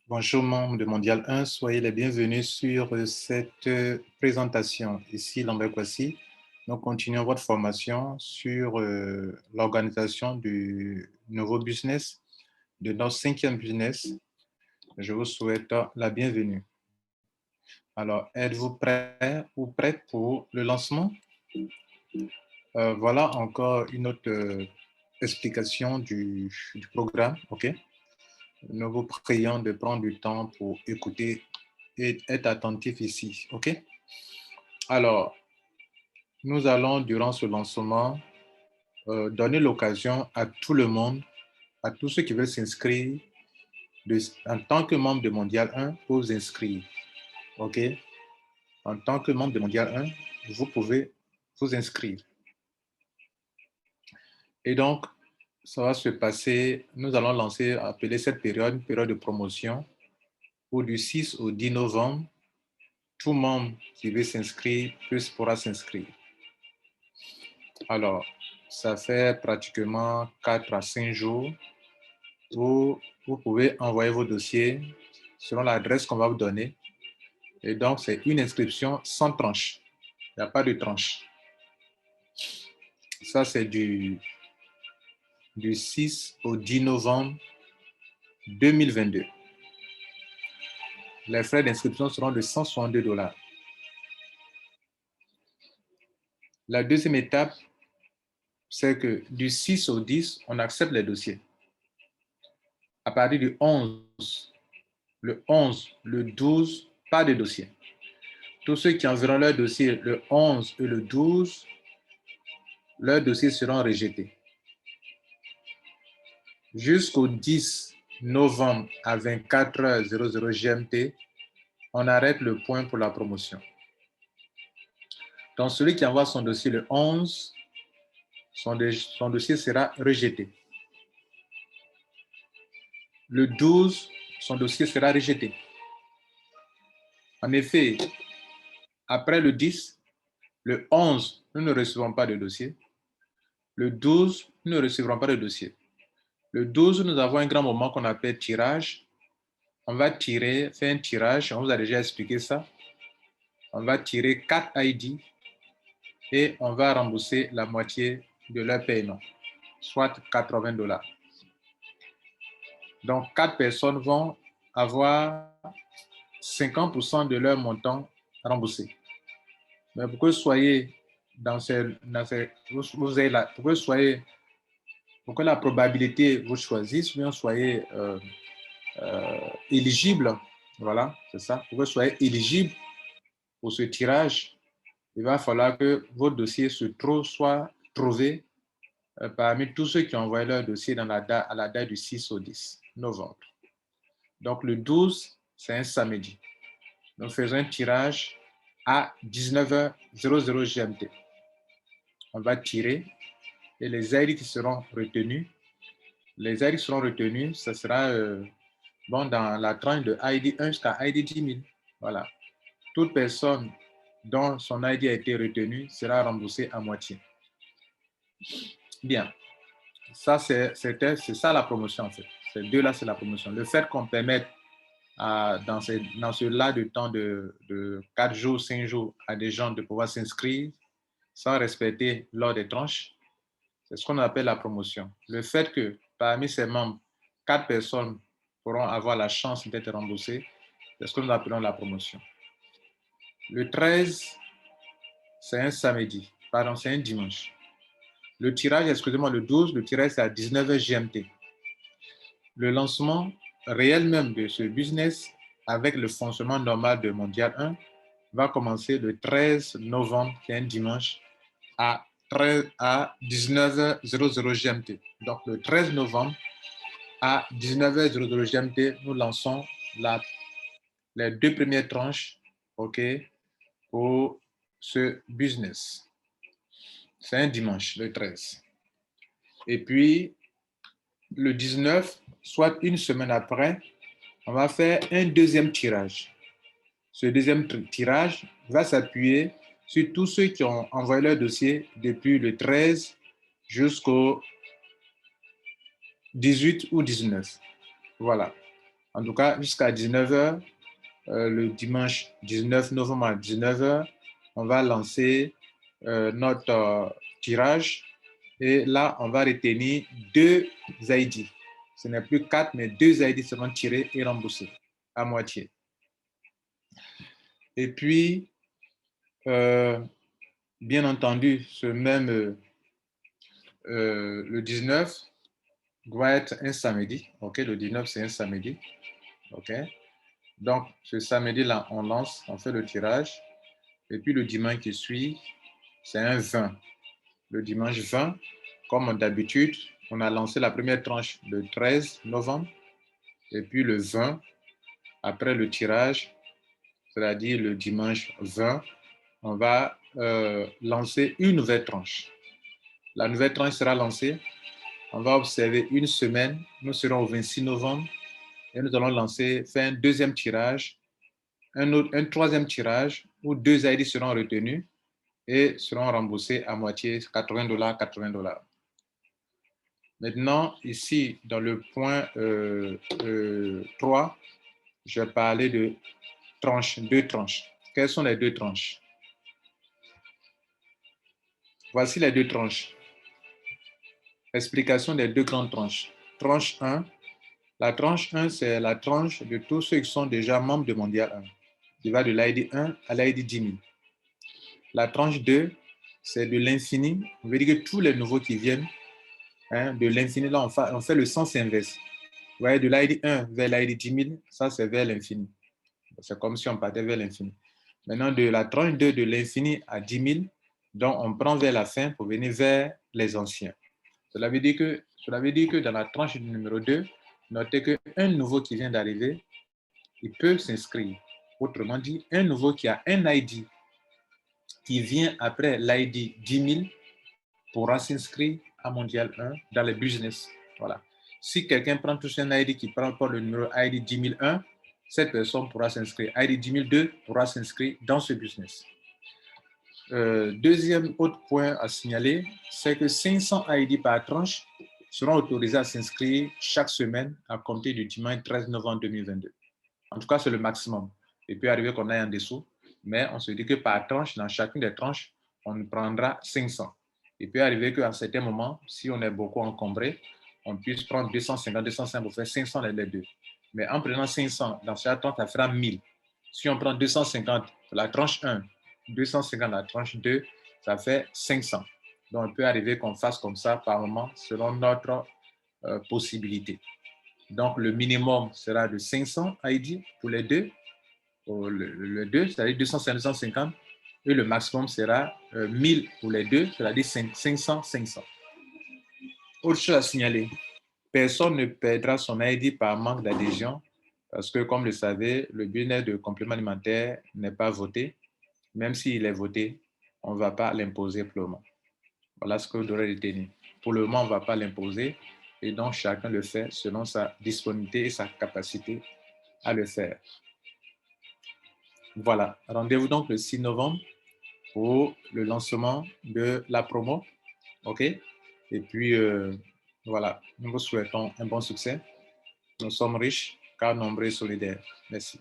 Bonjour membres de Mondial 1, soyez les bienvenus sur cette présentation. Ici Lambert Kwasi. Nous continuons votre formation sur l'organisation du nouveau business, de notre 5e business. Je vous souhaite la bienvenue. Alors, êtes-vous prêts ou prêtes pour le lancement? Voilà encore une autre explication du programme. OK? Nous vous prions de prendre du temps pour écouter et être attentif ici. OK? Alors, nous allons, durant ce lancement, donner l'occasion à tout le monde, à tous ceux qui veulent s'inscrire, en tant que membre de Mondial 1, pour vous inscrire. OK? En tant que membre de Mondial 1, vous pouvez vous inscrire. Et donc, ça va se passer, nous allons appeler cette période, une période de promotion, où du 6 au 10 novembre, tout membre qui veut s'inscrire pourra s'inscrire. Alors, ça fait pratiquement 4 à 5 jours. Vous pouvez envoyer vos dossiers selon l'adresse qu'on va vous donner. Et donc, c'est une inscription sans tranche. Il n'y a pas de tranche. Ça, c'est du 6 au 10 novembre 2022. Les frais d'inscription seront de 162 $. La deuxième étape, c'est que du 6 au 10, on accepte les dossiers. À partir du 11, le 11, le 12, pas de dossier. Tous ceux qui enverront leur dossier le 11 et le 12, leurs dossiers seront rejetés. Jusqu'au 10 novembre à 24h00 GMT, on arrête le point pour la promotion. Donc, celui qui envoie son dossier le 11, son dossier sera rejeté. Le 12, son dossier sera rejeté. En effet, après le 10, le 11, nous ne recevons pas de dossier. Le 12, nous ne recevrons pas de dossier. Le 12, nous avons un grand moment qu'on appelle tirage. On va faire un tirage, on vous a déjà expliqué ça. On va tirer 4 ID et on va rembourser la moitié de leur paiement, soit 80 $. Donc, 4 personnes vont avoir 50% de leur montant remboursé. Mais pour que soyez pour que la probabilité vous choisisse, bien soyez éligible, voilà, c'est ça, pour que soyez éligible pour ce tirage, il va falloir que votre dossier soit trouvé parmi tous ceux qui ont envoyé leur dossier à la date du 6 au 10 novembre. Donc, le 12, c'est un samedi. Nous faisons un tirage à 19h00 GMT. On va tirer et les ID qui seront retenus, ce sera dans la tranche de ID 1 jusqu'à ID 10 000. Voilà. Toute personne dont son ID a été retenu sera remboursée à moitié. Bien. Ça, c'est ça la promotion, en fait. Ces deux-là, c'est la promotion. Le fait qu'on permette dans ce laps de temps de 4 jours, 5 jours à des gens de pouvoir s'inscrire sans respecter l'ordre des tranches, c'est ce qu'on appelle la promotion. Le fait que parmi ces membres, 4 personnes pourront avoir la chance d'être remboursées, c'est ce que nous appelons la promotion. Le 13, c'est un samedi. Pardon, c'est un dimanche. Le tirage, excusez-moi, le 12, le tirage, c'est à 19h GMT. Le lancement réel même de ce business avec le fonctionnement normal de Mondial 1 va commencer le 13 novembre, qui est un dimanche, à 19h00 GMT. Donc, le 13 novembre à 19h00 GMT, nous lançons les 2 premières tranches, OK, pour ce business. C'est un dimanche, le 13. Et puis, le 19, soit une semaine après, on va faire un deuxième tirage. Ce deuxième tirage va s'appuyer sur tous ceux qui ont envoyé leur dossier depuis le 13 jusqu'au 18 ou 19. Voilà. En tout cas, jusqu'à 19 h, le dimanche 19 novembre à 19 h, on va lancer notre tirage. Et là, on va retenir 2 ID. Ce n'est plus 4, mais 2 ID seront tirés et remboursés à moitié. Et puis, bien entendu, ce même le 19 doit être un samedi. OK, le 19, c'est un samedi. OK. Donc, ce samedi-là, on lance, on fait le tirage. Et puis, le dimanche qui suit, c'est un 20. Le dimanche 20, comme d'habitude, on a lancé la première tranche le 13 novembre. Et puis, le 20, après le tirage, c'est-à-dire le dimanche 20, on va lancer une nouvelle tranche. La nouvelle tranche sera lancée. On va observer une semaine. Nous serons au 26 novembre et nous allons faire un deuxième tirage, un troisième tirage où 2 ID seront retenus et seront remboursés à moitié, $80, $80. Maintenant, ici, dans le point 3, je vais parler de tranches, 2 tranches. Quelles sont les 2 tranches? Voici les 2 tranches. Explication des 2 grandes tranches. Tranche 1. La tranche 1, c'est la tranche de tous ceux qui sont déjà membres de Mondial 1, qui va de l'ID 1 à l'ID 10 000. La tranche 2, c'est de l'infini. On veut dire que tous les nouveaux qui viennent, de l'infini, là, on fait le sens inverse. Vous voyez, de l'ID 1 vers l'ID 10 000, ça, c'est vers l'infini. C'est comme si on partait vers l'infini. Maintenant, de la tranche 2, de l'infini à 10 000, donc on prend vers la fin pour venir vers les anciens. Cela veut dire que dans la tranche numéro 2, notez qu'un nouveau qui vient d'arriver, il peut s'inscrire. Autrement dit, un nouveau qui a un ID qui vient après l'ID 10 000 pourra s'inscrire à Mondial 1 dans les business. Voilà. Si quelqu'un prend tout un ID qui prend pas le numéro ID 10 001, cette personne pourra s'inscrire. ID 10 002 pourra s'inscrire dans ce business. Deuxième autre point à signaler, c'est que 500 ID par tranche seront autorisés à s'inscrire chaque semaine à compter du dimanche 13 novembre 2022. En tout cas, c'est le maximum. Il peut arriver qu'on aille en dessous, mais on se dit que par tranche, dans chacune des tranches, on prendra 500. Il peut arriver qu'à un certain moment, si on est beaucoup encombré, on puisse prendre 250, 250 pour faire 500 les deux. Mais en prenant 500, dans chaque tranche, ça fera 1000. Si on prend 250 pour la tranche 1, 250 la tranche 2, ça fait 500. Donc, il peut arriver qu'on fasse comme ça par moment selon notre possibilité. Donc, le minimum sera de 500 ID pour les deux, c'est-à-dire 250, 250, et le maximum sera 1000 pour les deux, c'est-à-dire 500, 500. Autre chose à signaler, personne ne perdra son ID par manque d'adhésion, parce que, comme vous le savez, le business de complément alimentaire n'est pas voté. Même s'il est voté, on ne va pas l'imposer pour le moment. Voilà ce que vous devrez retenir. Pour le moment, on ne va pas l'imposer et donc chacun le fait selon sa disponibilité et sa capacité à le faire. Voilà, rendez-vous donc le 6 novembre pour le lancement de la promo. OK? Et puis, voilà, nous vous souhaitons un bon succès. Nous sommes riches car nombreux et solidaires. Merci.